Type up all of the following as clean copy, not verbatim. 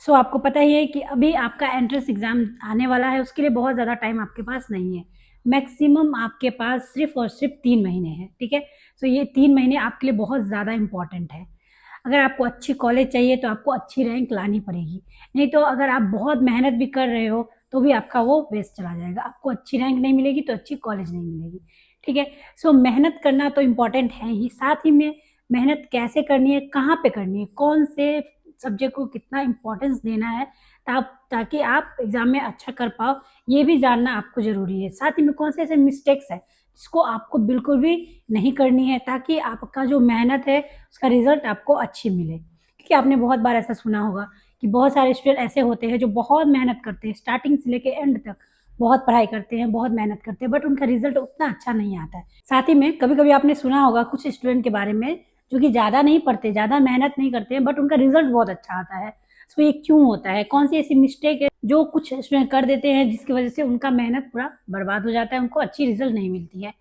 आपको पता ही है कि अभी आपका एंट्रेंस एग्ज़ाम आने वाला है, उसके लिए बहुत ज़्यादा टाइम आपके पास नहीं है। मैक्सिमम आपके पास सिर्फ़ और सिर्फ़ 3 महीने हैं, ठीक है? ये 3 महीने आपके लिए बहुत ज़्यादा इम्पोर्टेंट है। अगर आपको अच्छी कॉलेज चाहिए तो आपको अच्छी रैंक लानी पड़ेगी। नहीं तो अगर आप बहुत मेहनत भी कर रहे हो, तो भी आपका वो वेस्ट चला जाएगा। आपको अच्छी रैंक नहीं मिलेगी तो अच्छी कॉलेज नहीं मिलेगी, ठीक है? मेहनत करना तो इम्पोर्टेंट है ही, साथ ही में मेहनत कैसे करनी है, कहाँ पे करनी है, कौन से सब्जेक्ट को कितना इम्पोर्टेंस देना है ताकि आप एग्ज़ाम में अच्छा कर पाओ, ये भी जानना आपको ज़रूरी है। साथ ही में कौन से ऐसे मिस्टेक्स हैं, जिसको आपको बिल्कुल भी नहीं करनी है ताकि आपका जो मेहनत है, उसका रिज़ल्ट आपको अच्छी मिले। क्योंकि आपने बहुत बार ऐसा सुना होगा कि बहुत सारे स्टूडेंट ऐसे होते हैं जो बहुत मेहनत करते हैं, स्टार्टिंग से लेके एंड तक बहुत पढ़ाई करते हैं, बहुत मेहनत करते हैं, बट उनका रिज़ल्ट उतना अच्छा नहीं आता है। साथ ही में कभी-कभी आपने सुना होगा कुछ स्टूडेंट के बारे में जो कि ज़्यादा नहीं पढ़ते, ज़्यादा मेहनत नहीं करते हैं, बट उनका रिज़ल्ट बहुत अच्छा आता है। ये क्यों होता है? कौन-सी ऐसी मिस्टेक है जो कुछ स्टूडेंट कर देते हैं जिसकी वज़ह से उनका मेहनत पूरा बर्बाद हो जाता है, उनको अच्छी रिज़ल्ट नहीं मिलती है।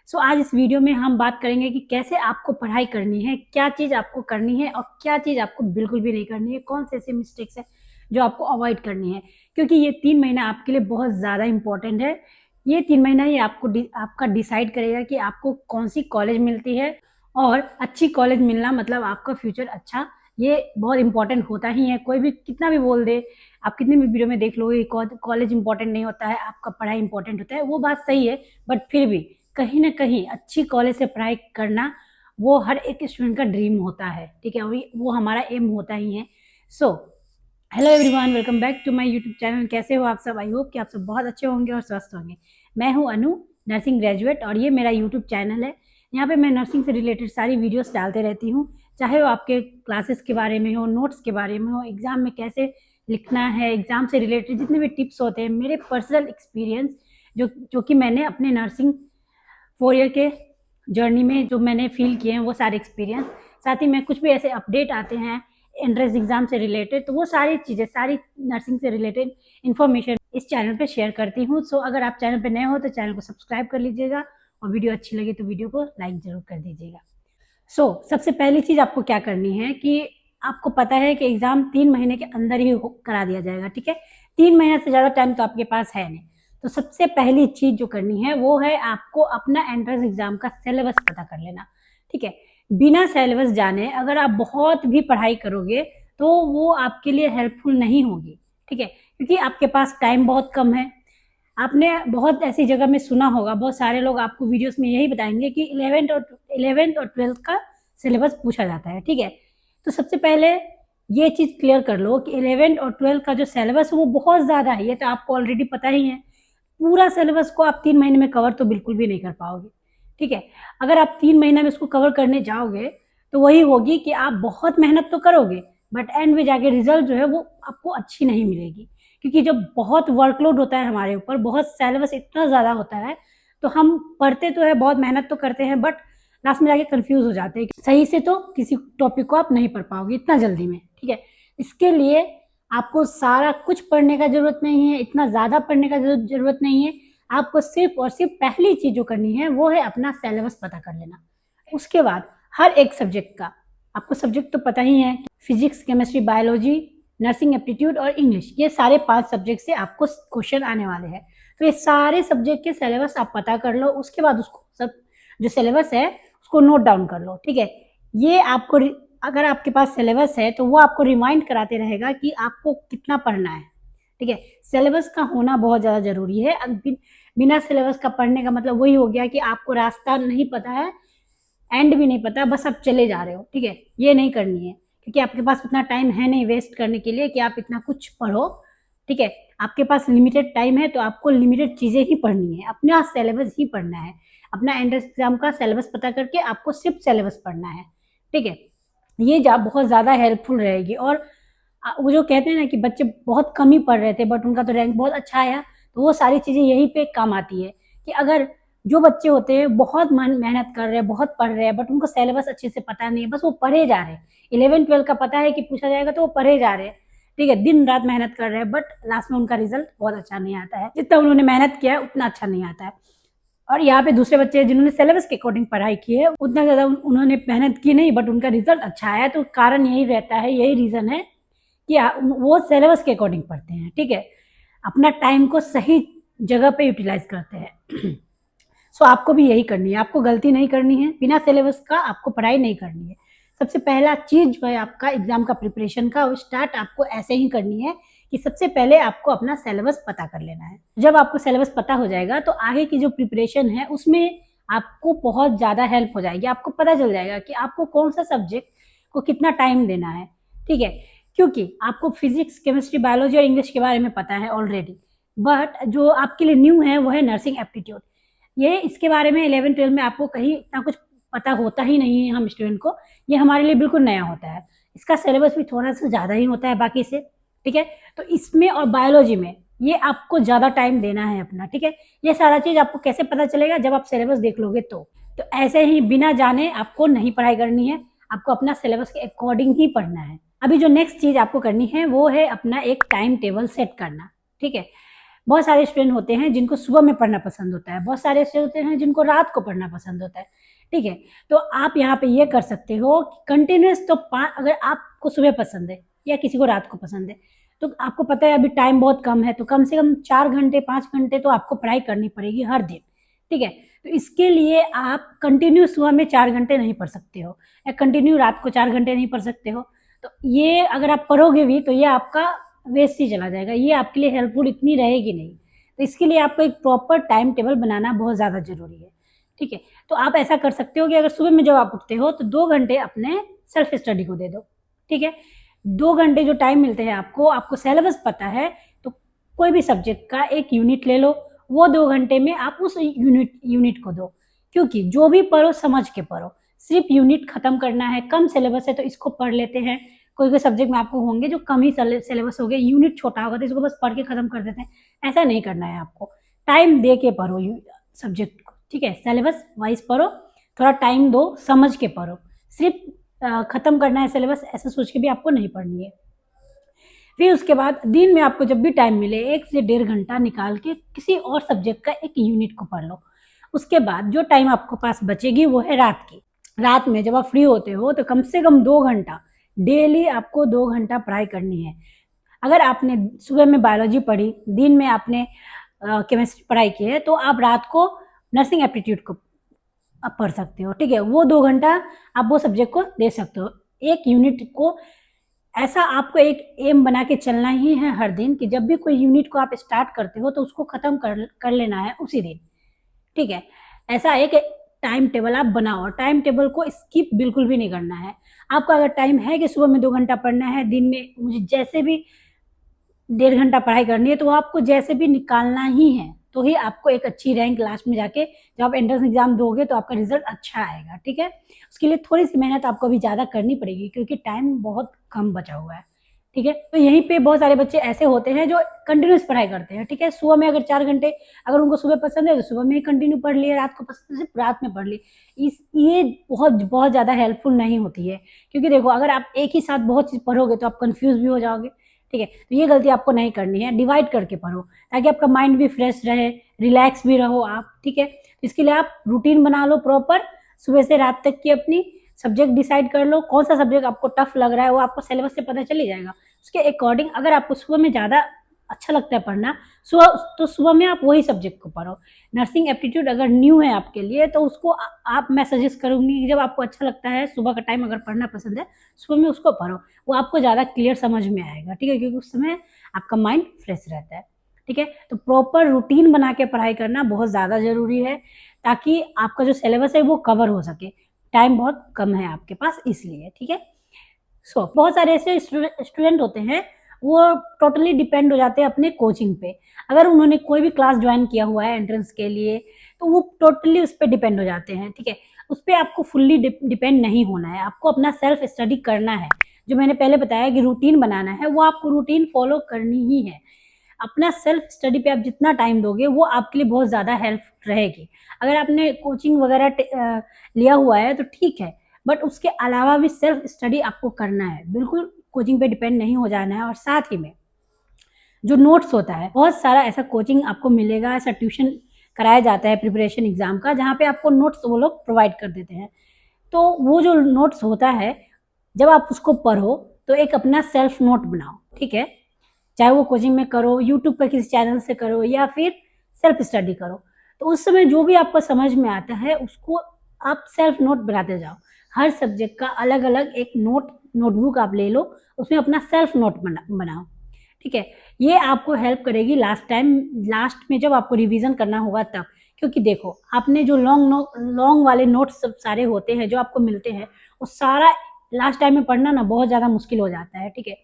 आज इस वीडियो में हम बात करेंगे कि कैसे आपको पढ़ाई करनी है, क्या चीज़ आपको करनी है और क्या चीज़ आपको बिल्कुल भी नहीं करनी है, कौन से ऐसे मिस्टेक्स हैं जो आपको अवॉइड करनी है। क्योंकि ये 3 महीना आपके लिए बहुत ज़्यादा इम्पोर्टेंट है। ये 3 महीना ही आपका डिसाइड करेगा कि आपको कौन-सी कॉलेज मिलती है और अच्छी कॉलेज मिलना मतलब आपका फ्यूचर अच्छा, ये बहुत इम्पोर्टेंट होता ही है। कोई भी कितना भी बोल दे, आप कितनी भी वीडियो में देख लोगे कॉलेज इम्पोर्टेंट नहीं होता है, आपका पढ़ाई इम्पोर्टेंट होता है, वो बात सही है, बट फिर भी कहीं न कहीं अच्छी कॉलेज से पढ़ाई करना, वो हर एक स्टूडेंट का ड्रीम होता है, ठीक है? वो हमारा एम होता ही है। So hello everyone, welcome back to my YouTube channel. कैसे हो आप सब? आई होप कि आप सब बहुत अच्छे होंगे और स्वस्थ होंगे। मैं हूं अनु, नर्सिंग ग्रेजुएट, और ये मेरा यूट्यूब चैनल है। यहाँ पे मैं नर्सिंग से रिलेटेड सारी वीडियोस डालते रहती हूँ, चाहे वो आपके क्लासेस के बारे में हो, नोट्स के बारे में हो, एग्ज़ाम में कैसे लिखना है, एग्ज़ाम से रिलेटेड जितने भी टिप्स होते हैं, मेरे पर्सनल एक्सपीरियंस जो कि मैंने अपने नर्सिंग 4 ईयर के जर्नी में जो मैंने फ़ील किए हैं, वो सारे एक्सपीरियंस, साथ ही में कुछ भी ऐसे अपडेट आते हैं एंट्रेंस एग्ज़ाम से रिलेटेड, तो वो सारी चीज़ें, सारी नर्सिंग से रिलेटेड इन्फॉर्मेशन इस चैनल पे शेयर करती हूँ। अगर आप चैनल पे नए हो तो चैनल को सब्सक्राइब कर लीजिएगा और वीडियो अच्छी लगे तो वीडियो को लाइक ज़रूर कर दीजिएगा। सबसे पहली चीज़ आपको क्या करनी है कि आपको पता है कि एग्ज़ाम 3 महीने के अंदर ही करा दिया जाएगा, ठीक है? 3 महीने से ज़्यादा टाइम तो आपके पास है नहीं। तो सबसे पहली चीज़ जो करनी है वो है आपको अपना एंट्रेंस एग्ज़ाम का सिलेबस पता कर लेना, ठीक है? बिना सिलेबस जाने अगर आप बहुत भी पढ़ाई करोगे तो वो आपके लिए हेल्पफुल नहीं होगी, ठीक है? क्योंकि आपके पास टाइम बहुत कम है। आपने बहुत ऐसी जगह में सुना होगा, बहुत सारे लोग आपको वीडियोस में यही बताएँगे कि 11th और 12th का सिलेबस पूछा जाता है, ठीक है? तो सबसे पहले ये चीज़ क्लियर कर लो कि 11th और 12th का जो सिलेबस है वो बहुत ज़्यादा है, ये तो आपको ऑलरेडी पता ही है। पूरा सिलेबस को आप 3 महीने में कवर तो बिल्कुल भी नहीं कर पाओगे, ठीक है? अगर आप 3 महीने में इसको कवर करने जाओगे, तो वही होगी कि आप बहुत मेहनत तो करोगे, बट एंड में जाके रिज़ल्ट जो है वो आपको अच्छी नहीं मिलेगी। क्योंकि जब बहुत वर्कलोड होता है हमारे ऊपर, बहुत सिलेबस इतना ज़्यादा होता है, तो हम पढ़ते तो हैं, बहुत मेहनत तो करते हैं, बट लास्ट में जाके कन्फ्यूज़ हो जाते हैं। सही से तो किसी टॉपिक को आप नहीं पढ़ पाओगे इतना जल्दी में, ठीक है? इसके लिए आपको सारा कुछ पढ़ने का ज़रूरत नहीं है, इतना ज़्यादा पढ़ने का ज़रूरत नहीं है। आपको सिर्फ़ और सिर्फ़ पहली चीज़ जो करनी है, वो है अपना सिलेबस पता कर लेना। उसके बाद हर एक सब्जेक्ट का, आपको सब्जेक्ट तो पता ही है, physics, chemistry, biology, nursing aptitude और इंग्लिश, ये सारे 5 सब्जेक्ट से आपको क्वेश्चन आने वाले हैं। तो ये सारे सब्जेक्ट के सिलेबस आप पता कर लो, उसके बाद उसको सब जो सिलेबस है, उसको नोट डाउन कर लो, ठीक है? ये आपको अगर आपके पास सिलेबस है, तो वो आपको रिमाइंड कराते रहेगा कि आपको कितना पढ़ना है, ठीक है? सिलेबस का होना बहुत ज़्यादा ज़रूरी है। बिना सिलेबस का पढ़ने का मतलब वही हो गया कि आपको रास्ता नहीं पता है, एंड भी नहीं पता, बस आप चले जा रहे हो, ठीक है? ये नहीं करनी है, क्योंकि आपके पास उतना टाइम है नहीं वेस्ट करने के लिए कि आप इतना कुछ पढ़ो, ठीक है? आपके पास लिमिटेड टाइम है, तो आपको लिमिटेड चीज़ें ही पढ़नी है, अपना सिलेबस ही पढ़ना है। अपना एंट्रेंस एग्ज़ाम का सिलेबस पता करके आपको सिर्फ़ सिलेबस पढ़ना है, ठीक है? ये बहुत ज़्यादा हेल्पफुल रहेगी। और वो जो कहते हैं ना कि बच्चे बहुत कम ही पढ़ रहे थे बट उनका तो रैंक बहुत अच्छा आया, तो वो सारी चीज़ें यहीं पे काम आती है कि अगर जो बच्चे होते हैं बहुत मेहनत कर रहे हैं, बहुत पढ़ रहे हैं, बट उनको सिलेबस अच्छे से पता नहीं है, बस वो पढ़े जा रहे हैं। 11-12 का पता है कि पूछा जाएगा तो वो पढ़े जा रहे हैं, ठीक है? दिन-रात मेहनत कर रहे हैं, बट लास्ट में उनका रिज़ल्ट बहुत अच्छा नहीं आता है। जितना उन्होंने मेहनत किया है उतना अच्छा नहीं आता है। और यहाँ पे दूसरे बच्चे जिन्होंने सिलेबस के अकॉर्डिंग पढ़ाई की है, उतना ज़्यादा उन्होंने मेहनत की नहीं, बट उनका रिज़ल्ट अच्छा आया। तो कारण यही रहता है, यही रीज़न है कि वो सिलेबस के अकॉर्डिंग पढ़ते हैं, ठीक है, अपना टाइम को सही जगह पे यूटिलाइज करते हैं। सो आपको भी यही करनी है, आपको गलती नहीं करनी है, बिना सिलेबस का आपको पढ़ाई नहीं करनी है। सबसे पहला चीज़ जो है आपका एग्ज़ाम का प्रिपरेशन का, वो स्टार्ट आपको ऐसे ही करनी है कि सबसे पहले आपको अपना सिलेबस पता कर लेना है। जब आपको सिलेबस पता हो जाएगा तो आगे की जो प्रिपरेशन है उसमें आपको बहुत ज़्यादा हेल्प हो जाएगी। आपको पता चल जाएगा कि आपको कौन सा सब्जेक्ट को कितना टाइम देना है, ठीक है? क्योंकि आपको फिजिक्स, केमिस्ट्री, बायोलॉजी और इंग्लिश के बारे में पता है ऑलरेडी, बट जो आपके लिए न्यू है वो है नर्सिंग एप्टीट्यूड। ये इसके बारे में 11-12 में आपको कहीं इतना कुछ पता होता ही नहीं है हम स्टूडेंट को, ये हमारे लिए बिल्कुल नया होता है। इसका सिलेबस भी थोड़ा-सा ज़्यादा ही होता है बाकी से, ठीक है? तो इसमें और बायोलॉजी में ये आपको ज़्यादा टाइम देना है अपना, ठीक है? ये सारा चीज़ आपको कैसे पता चलेगा, जब आप सिलेबस देख लोगे तो। तो ऐसे ही बिना जाने आपको नहीं पढ़ाई करनी है, आपको अपना सिलेबस के अकॉर्डिंग ही पढ़ना है। अभी जो नेक्स्ट चीज़ आपको करनी है वो है अपना एक टाइम टेबल सेट करना, ठीक है? बहुत सारे स्टूडेंट होते हैं जिनको सुबह में पढ़ना पसंद होता है, बहुत सारे ऐसे होते हैं जिनको रात को पढ़ना पसंद होता है, ठीक है? तो आप यहाँ पे ये कर सकते हो कि कंटिन्यूअस तो अगर आपको सुबह पसंद है या किसी को रात को पसंद है, तो आपको पता है अभी टाइम बहुत कम है, तो कम से कम 4 घंटे 5 घंटे तो आपको पढ़ाई करनी पड़ेगी हर दिन, ठीक है? तो इसके लिए आप कंटिन्यू सुबह में 4 घंटे नहीं पढ़ सकते हो या कंटिन्यू रात को 4 घंटे नहीं पढ़ सकते हो। तो ये अगर आप पढ़ोगे भी तो ये आपका वेस्ट ही चला जाएगा, ये आपके लिए हेल्पफुल इतनी रहेगी नहीं। तो इसके लिए आपको एक प्रॉपर टाइम टेबल बनाना बहुत ज़्यादा ज़रूरी है, ठीक है? तो आप ऐसा कर सकते हो कि अगर सुबह में जब आप उठते हो तो 2 घंटे अपने सेल्फ स्टडी को दे दो, ठीक है? 2 घंटे जो टाइम मिलते हैं आपको सिलेबस पता है, तो कोई भी सब्जेक्ट का एक यूनिट ले लो, वो 2 घंटे में आप उस यूनिट को दो। क्योंकि जो भी पढ़ो समझ के पढ़ो, सिर्फ़ यूनिट ख़त्म करना है, कम सिलेबस है तो इसको पढ़ लेते हैं। कोई-कोई सब्जेक्ट में आपको होंगे जो कम ही सिलेबस होंगे, यूनिट छोटा होगा तो इसको बस पढ़ के ख़त्म कर देते हैं, ऐसा नहीं करना है आपको। टाइम दे के पढ़ो सब्जेक्ट को, ठीक है? सिलेबस वाइज़ पढ़ो, थोड़ा टाइम दो, समझ के पढ़ो। सिर्फ़ ख़त्म करना है सिलेबस ऐसा सोच के भी आपको नहीं पढ़नी है। फिर उसके बाद दिन में आपको जब भी टाइम मिले 1 से 1.5 घंटा निकाल के किसी और सब्जेक्ट का एक यूनिट को पढ़ लो। उसके बाद जो टाइम आपके पास बचेगी वो है रात की। रात में जब आप फ्री होते हो तो कम से कम 2 घंटा, डेली आपको 2 घंटा पढ़ाई करनी है। अगर आपने सुबह में बायोलॉजी पढ़ी, दिन में आपने केमिस्ट्री पढ़ाई की है, तो आप रात को नर्सिंग एप्टीट्यूड को आप पढ़ सकते हो, ठीक है? वो 2 घंटा आप वो सब्जेक्ट को दे सकते हो। एक यूनिट को ऐसा आपको एक एम बना के चलना ही है हर दिन कि जब भी कोई यूनिट को आप स्टार्ट करते हो तो उसको ख़त्म कर लेना है उसी दिन, ठीक है? ऐसा एक टाइम टेबल आप बनाओ, टाइम टेबल को स्किप बिल्कुल भी नहीं करना है। आपका अगर टाइम है कि सुबह में 2 घंटा पढ़ना है, दिन में मुझे जैसे भी 1.5 घंटा पढ़ाई करनी है, तो वो आपको जैसे भी निकालना ही है, तो ही आपको एक अच्छी रैंक लास्ट में जाके जब आप एंट्रेंस एग्ज़ाम दोगे तो आपका रिज़ल्ट अच्छा आएगा, ठीक है? उसके लिए थोड़ी-सी मेहनत आपको अभी ज़्यादा करनी पड़ेगी क्योंकि टाइम बहुत कम बचा हुआ है, ठीक है? तो यहीं पे बहुत सारे बच्चे ऐसे होते हैं जो कंटिन्यूअस पढ़ाई करते हैं, ठीक है? सुबह में अगर 4 घंटे अगर उनको सुबह पसंद है तो सुबह में ही कंटिन्यू पढ़ लिए, रात को पसंद है सिर्फ रात में पढ़ लिए। ये बहुत ज़्यादा हेल्पफुल नहीं होती है क्योंकि देखो अगर आप एक ही साथ बहुत चीज़ पढ़ोगे तो आप कन्फ्यूज़ भी हो जाओगे, ठीक है? तो ये गलती आपको नहीं करनी है, डिवाइड करके पढ़ो ताकि आपका माइंड भी फ्रेश रहे, रिलैक्स भी रहो आप, ठीक है? इसके लिए आप रूटीन बना लो प्रॉपर, सुबह से रात तक की अपनी सब्जेक्ट डिसाइड कर लो, कौन सा सब्जेक्ट आपको टफ लग रहा है वो आपको सिलेबस से पता चल ही जाएगा। उसके अकॉर्डिंग अगर आपको सुबह में ज़्यादा अच्छा लगता है पढ़ना, सुबह में आप वही सब्जेक्ट को पढ़ो। नर्सिंग एप्टीट्यूड अगर न्यू है आपके लिए तो उसको आप मैं सजेस्ट करूँगी कि जब आपको अच्छा लगता है, सुबह का टाइम अगर पढ़ना पसंद है, सुबह में उसको पढ़ो। वो आपको ज़्यादा क्लियर समझ में आएगा, ठीक है? क्योंकि उस समय आपका माइंड फ्रेश रहता है, ठीक है? तो प्रॉपर रूटीन बना के पढ़ाई करना बहुत ज़्यादा ज़रूरी है ताकि आपका जो सिलेबस है वो कवर हो सके। टाइम बहुत कम है आपके पास इसलिए, ठीक है? बहुत सारे ऐसे स्टूडेंट होते हैं वो टोटली डिपेंड हो जाते हैं अपने कोचिंग पे। अगर उन्होंने कोई भी क्लास ज्वाइन किया हुआ है एंट्रेंस के लिए तो वो टोटली उस पे डिपेंड हो जाते हैं, ठीक है? उस पे आपको फुल्ली डिपेंड नहीं होना है, आपको अपना सेल्फ स्टडी करना है। जो मैंने पहले बताया कि रूटीन बनाना है वो आपको रूटीन फॉलो करनी ही है। अपना सेल्फ स्टडी पे आप जितना टाइम दोगे वो आपके लिए बहुत ज़्यादा हेल्प रहेगी। अगर आपने कोचिंग वगैरह लिया हुआ है तो ठीक है, बट उसके अलावा भी सेल्फ स्टडी आपको करना है, बिल्कुल कोचिंग पे डिपेंड नहीं हो जाना है। और साथ ही में जो नोट्स होता है, बहुत सारा ऐसा कोचिंग आपको मिलेगा, ऐसा ट्यूशन कराया जाता है प्रिपरेशन एग्ज़ाम का, जहाँ पे आपको नोट्स वो लोग प्रोवाइड कर देते हैं। तो वो जो नोट्स होता है, जब आप उसको पढ़ो तो एक अपना सेल्फ नोट बनाओ, ठीक है, चाहे वो कोचिंग में करो, यूट्यूब पर किसी चैनल से करो या फिर सेल्फ स्टडी करो। तो उस समय जो भी आपको समझ में आता है उसको आप सेल्फ नोट बनाते जाओ। हर सब्जेक्ट का अलग अलग एक नोटबुक आप ले लो, उसमें अपना सेल्फ नोट बनाओ, ठीक है। ये आपको हेल्प करेगी लास्ट में जब आपको रिवीजन करना होगा तब। क्योंकि देखो, आपने जो लॉन्ग वाले नोट्स सब सारे होते हैं जो आपको मिलते हैं, वो सारा लास्ट टाइम में पढ़ना ना बहुत ज़्यादा मुश्किल हो जाता है, ठीक है।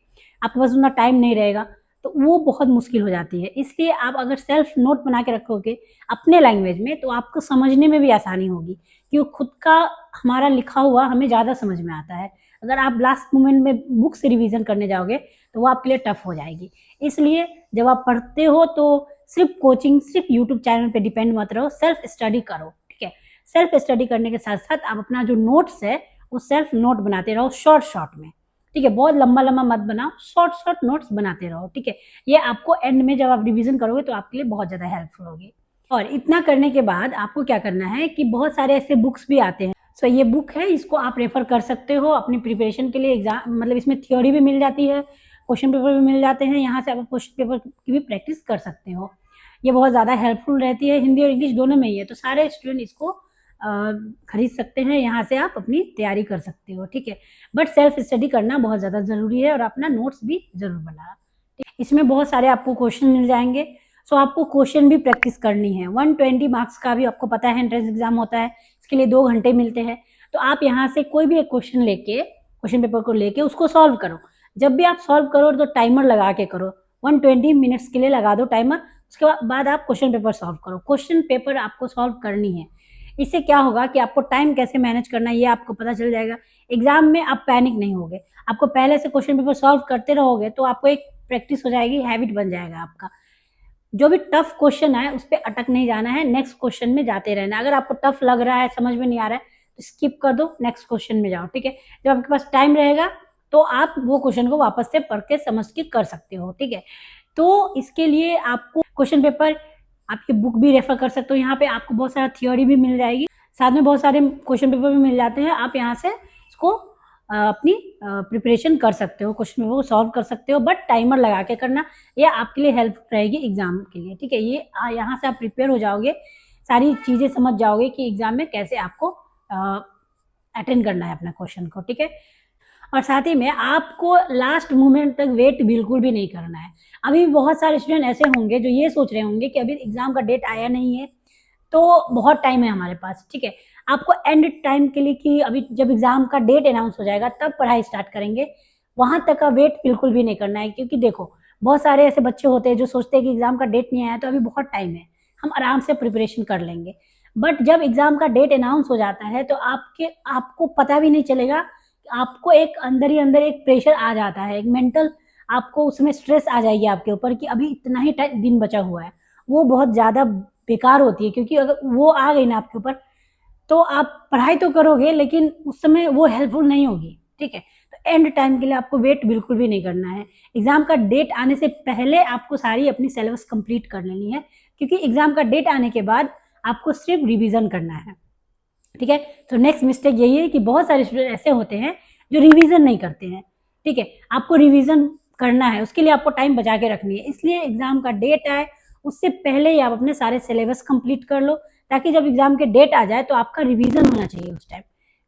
आपके पास उतना टाइम नहीं रहेगा तो वो बहुत मुश्किल हो जाती है। इसलिए आप अगर सेल्फ नोट बना के रखोगे अपने लैंग्वेज में तो आपको समझने में भी आसानी होगी, क्योंकि खुद का हमारा लिखा हुआ हमें ज़्यादा समझ में आता है। अगर आप लास्ट मोमेंट में बुक से रिवीजन करने जाओगे तो वो आपके लिए टफ हो जाएगी। इसलिए जब आप पढ़ते हो तो सिर्फ कोचिंग, सिर्फ यूट्यूब चैनल पे डिपेंड मत रहो, सेल्फ स्टडी करो, ठीक है। सेल्फ स्टडी करने के साथ साथ आप अपना जो नोट्स है वो सेल्फ नोट बनाते रहो शॉर्ट में, ठीक है। बहुत लंबा मत बनाओ, शॉर्ट नोट्स बनाते रहो, ठीक है। ये आपको एंड में जब आप रिवीजन करोगे तो आपके लिए बहुत ज़्यादा हेल्पफुल होगी। और इतना करने के बाद आपको क्या करना है कि बहुत सारे ऐसे बुक्स भी आते हैं। सो ये बुक है, इसको आप रेफर कर सकते हो अपनी प्रिपरेशन के लिए। एग्जाम मतलब इसमें थ्योरी भी मिल जाती है, क्वेश्चन पेपर भी मिल जाते हैं, यहाँ से आप क्वेश्चन पेपर की भी प्रैक्टिस कर सकते हो। ये बहुत ज़्यादा हेल्पफुल रहती है, हिंदी और इंग्लिश दोनों में ही है, तो सारे स्टूडेंट इसको खरीद सकते हैं, यहाँ से आप अपनी तैयारी कर सकते हो, ठीक है। बट सेल्फ स्टडी करना बहुत ज़्यादा ज़रूरी है और अपना नोट्स भी ज़रूर बनाना। इसमें बहुत सारे आपको क्वेश्चन मिल जाएंगे, सो आपको क्वेश्चन भी प्रैक्टिस करनी है। 120 मार्क्स का भी आपको पता है एंट्रेंस एग्जाम होता है, इसके लिए 2 घंटे मिलते हैं। तो आप यहाँ से कोई भी एक क्वेश्चन पेपर को लेके उसको सॉल्व करो। जब भी आप सॉल्व करो तो टाइमर लगा के करो, 120 मिनट्स के लिए लगा दो टाइमर। उसके बाद आप क्वेश्चन पेपर सॉल्व करो। क्वेश्चन पेपर आपको सॉल्व करनी है। इससे क्या होगा कि आपको टाइम कैसे मैनेज करना है ये आपको पता चल जाएगा। एग्जाम में आप पैनिक नहीं होगे, आपको पहले से क्वेश्चन पेपर सॉल्व करते रहोगे तो आपको एक प्रैक्टिस हो जाएगी, हैबिट बन जाएगा आपका। जो भी टफ क्वेश्चन है उस पर अटक नहीं जाना है, नेक्स्ट क्वेश्चन में जाते रहना। अगर आपको टफ लग रहा है, समझ में नहीं आ रहा है तो स्किप कर दो, नेक्स्ट क्वेश्चन में जाओ, ठीक है। जब आपके पास टाइम रहेगा तो आप वो क्वेश्चन को वापस से पढ़ के समझ के कर सकते हो, ठीक है। तो इसके लिए आपको क्वेश्चन पेपर आपकी बुक भी रेफर कर सकते हो, यहाँ पे आपको बहुत सारा थियोरी भी मिल जाएगी, साथ में बहुत सारे क्वेश्चन पेपर भी मिल जाते हैं। आप यहाँ से इसको अपनी प्रिपरेशन कर सकते हो, क्वेश्चन पेपर को सॉल्व कर सकते हो, बट टाइमर लगा के करना, ये आपके लिए हेल्प रहेगी एग्जाम के लिए, ठीक है। ये यहाँ से आप प्रिपेयर हो जाओगे, सारी चीज़ें समझ जाओगे कि एग्जाम में कैसे आपको अटेंड करना है अपना क्वेश्चन को, ठीक है। और साथ ही में आपको लास्ट मोमेंट तक वेट बिल्कुल भी नहीं करना है। अभी बहुत सारे स्टूडेंट ऐसे होंगे जो ये सोच रहे होंगे कि अभी एग्जाम का डेट आया नहीं है तो बहुत टाइम है हमारे पास, ठीक है। आपको एंड टाइम के लिए कि अभी जब एग्जाम का डेट अनाउंस हो जाएगा तब पढ़ाई स्टार्ट करेंगे, वहां तक का वेट बिल्कुल भी नहीं करना है। क्योंकि देखो, बहुत सारे ऐसे बच्चे होते हैं जो सोचते हैं कि एग्जाम का डेट नहीं आया तो अभी बहुत टाइम है, हम आराम से प्रिपरेशन कर लेंगे। बट जब एग्जाम का डेट अनाउंस हो जाता है तो आपको पता भी नहीं चलेगा, आपको एक अंदर ही अंदर एक प्रेशर आ जाता है, एक मेंटल आपको उसमें स्ट्रेस आ जाएगी आपके ऊपर कि अभी इतना ही दिन बचा हुआ है। वो बहुत ज़्यादा बेकार होती है, क्योंकि अगर वो आ गई ना आपके ऊपर तो आप पढ़ाई तो करोगे लेकिन उस समय वो हेल्पफुल नहीं होगी, ठीक है। तो एंड टाइम के लिए आपको वेट बिल्कुल भी नहीं करना है। एग्जाम का डेट आने से पहले आपको सारी अपनी सिलेबस कंप्लीट कर लेनी है, क्योंकि एग्जाम का डेट आने के बाद आपको सिर्फ रिवीजन करना है, ठीक है। तो नेक्स्ट मिस्टेक यही है कि बहुत सारे स्टूडेंट ऐसे होते हैं जो रिवीजन नहीं करते हैं, ठीक है। आपको रिवीजन करना है, उसके लिए आपको टाइम बचा के रखनी है, इसलिए एग्जाम का डेट आए उससे पहले ही आप अपने सारे सिलेबस कंप्लीट कर लो, ताकि जब एग्जाम के डेट आ जाए तो आपका रिवीजन होना चाहिए उस टाइम,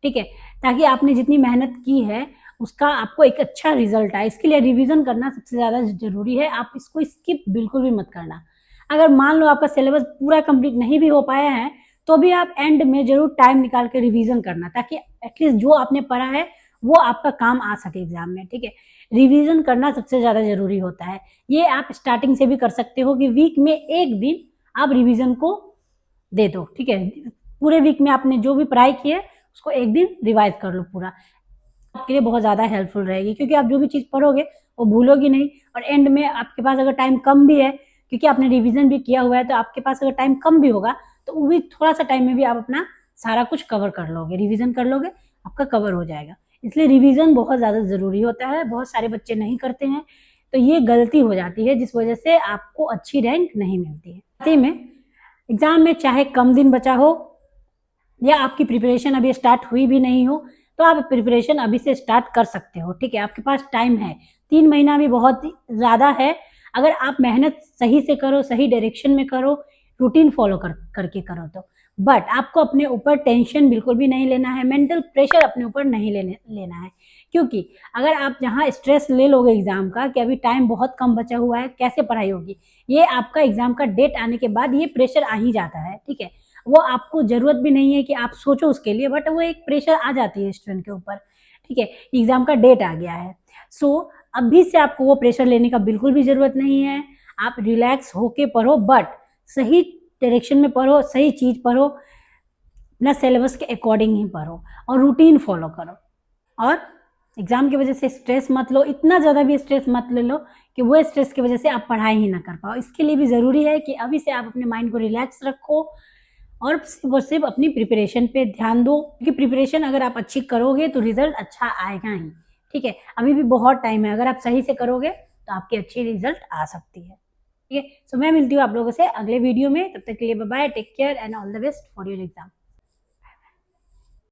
ठीक है। ताकि आपने जितनी मेहनत की है उसका आपको एक अच्छा रिजल्ट आए, इसके लिए रिवीजन करना सबसे ज़्यादा जरूरी है। आप इसको स्किप बिल्कुल भी मत करना। अगर मान लो आपका सिलेबस पूरा कंप्लीट नहीं भी हो पाया है तो भी आप एंड में जरूर टाइम निकाल के रिवीजन करना, ताकि एटलीस्ट जो आपने पढ़ा है वो आपका काम आ सके एग्जाम में, ठीक है। रिवीजन करना सबसे ज़्यादा जरूरी होता है। ये आप स्टार्टिंग से भी कर सकते हो कि वीक में एक दिन आप रिवीजन को दे दो, ठीक है। पूरे वीक में आपने जो भी पढ़ाई की है उसको एक दिन रिवाइज कर लो पूरा, आपके लिए बहुत ज़्यादा हेल्पफुल रहेगी। क्योंकि आप जो भी चीज़ पढ़ोगे वो भूलोगी नहीं, और एंड में आपके पास अगर टाइम कम भी है, क्योंकि आपने रिवीजन भी किया हुआ है, तो आपके पास अगर टाइम कम भी होगा तो वो भी थोड़ा सा टाइम में भी आप अपना सारा कुछ कवर कर लोगे, रिवीजन कर लोगे, आपका कवर हो जाएगा। इसलिए रिवीजन बहुत ज़्यादा ज़रूरी होता है, बहुत सारे बच्चे नहीं करते हैं, तो ये गलती हो जाती है जिस वजह से आपको अच्छी रैंक नहीं मिलती है। साथ ही में एग्जाम में चाहे कम दिन बचा हो या आपकी प्रिपरेशन अभी स्टार्ट हुई भी नहीं हो, तो आप प्रिपरेशन अभी से स्टार्ट कर सकते हो, ठीक है। आपके पास टाइम है, 3 महीना भी बहुत ज़्यादा है। अगर आप मेहनत सही से करो, सही डायरेक्शन में करो, रूटीन फॉलो करके करो तो। बट आपको अपने ऊपर टेंशन बिल्कुल भी नहीं लेना है, मेंटल प्रेशर अपने ऊपर नहीं लेना है, क्योंकि अगर आप जहाँ स्ट्रेस ले लोगे एग्ज़ाम का कि अभी टाइम बहुत कम बचा हुआ है, कैसे पढ़ाई होगी, ये आपका एग्ज़ाम का डेट आने के बाद ये प्रेशर आ ही जाता है, ठीक है। वो आपको ज़रूरत भी नहीं है कि आप सोचो उसके लिए, बट वो एक प्रेशर आ जाती है स्टूडेंट के ऊपर, ठीक है। एग्ज़ाम का डेट आ गया है, सो अभी से आपको वो प्रेशर लेने का बिल्कुल भी ज़रूरत नहीं है। आप रिलैक्स होके पढ़ो, बट सही डायरेक्शन में पढ़ो, सही चीज़ पढ़ो, अपना सिलेबस के अकॉर्डिंग ही पढ़ो और रूटीन फॉलो करो। और एग्ज़ाम की वजह से स्ट्रेस मत लो, इतना ज़्यादा भी स्ट्रेस मत ले लो कि वो स्ट्रेस की वजह से आप पढ़ाई ही ना कर पाओ। इसके लिए भी ज़रूरी है कि अभी से आप अपने माइंड को रिलैक्स रखो और सिर्फ़ और सिर्फ़ अपनी प्रिपरेशन पे ध्यान दो, क्योंकि प्रिपरेशन अगर आप अच्छी करोगे तो रिज़ल्ट अच्छा आएगा ही, ठीक है। अभी भी बहुत टाइम है, अगर आप सही से करोगे तो आपकी अच्छी रिज़ल्ट आ सकती है, ठीक है। सो मैं मिलती हूँ आप लोगों से अगले वीडियो में, तब तक के लिए bye bye, take care and all the best for your exam.